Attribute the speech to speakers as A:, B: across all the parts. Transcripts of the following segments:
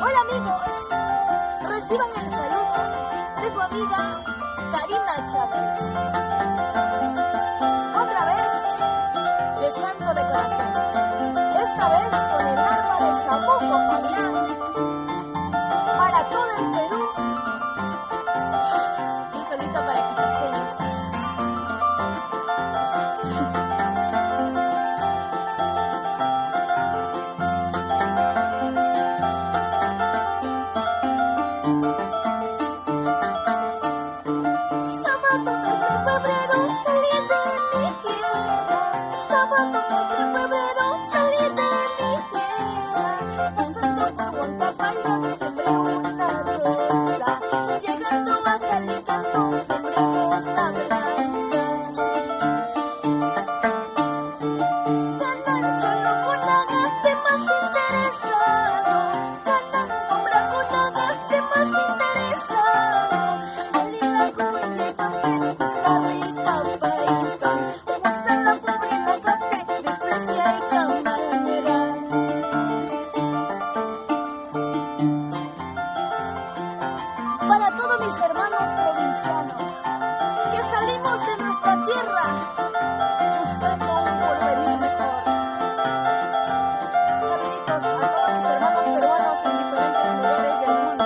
A: Hola amigos, reciban el saludo de tu amiga Karina Chávez. Otra vez les canto de corazón, esta vez con el arpa de Chabuco Fabián, para todo el Perú y solito para Quitaseño. Para todos mis hermanos provincianos que salimos de nuestra tierra buscando un porvenir mejor. Saluditos a todos mis hermanos peruanos en diferentes lugares del mundo.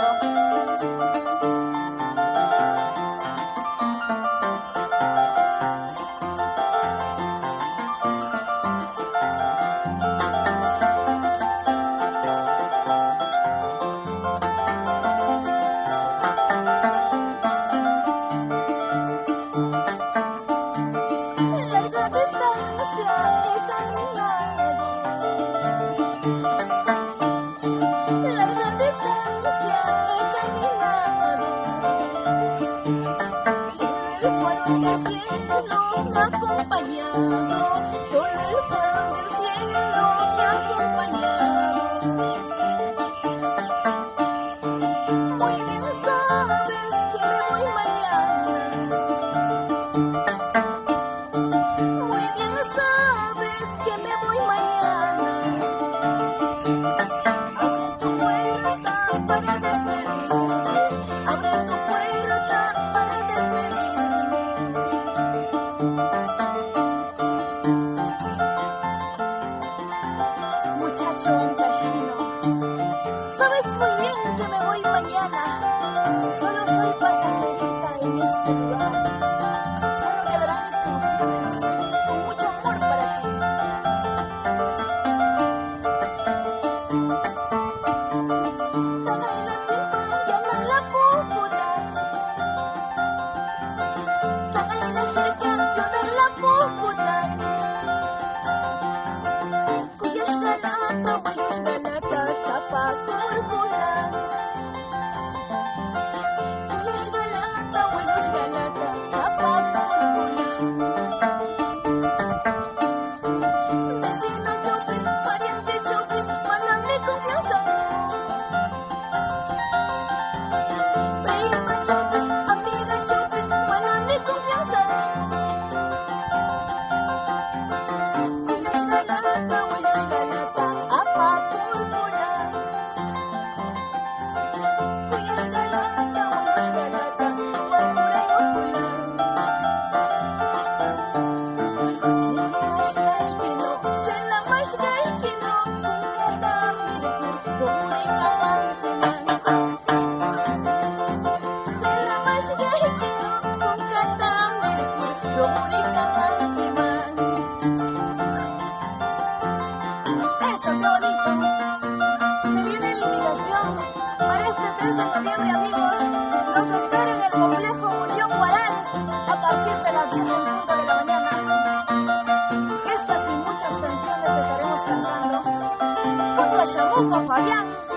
A: Acompañado, solo el sol del cielo me ha acompañado. Muy bien sabes que me voy mañana. Muy bien sabes que me voy mañana. Abre tu puerta para despedirme. Abre tu puerta para despedirme. Muchacho gallino, sabes muy bien que me voy mañana. Solo soy pasajerita en este lugar. Solo quedarán mis canciones con mucho amor para ti. Amigos, nos espera en el complejo Unión Guaral a partir de las 10 en punto de la mañana. Estas y muchas canciones estaremos cantando junto a Chabuco Fabián.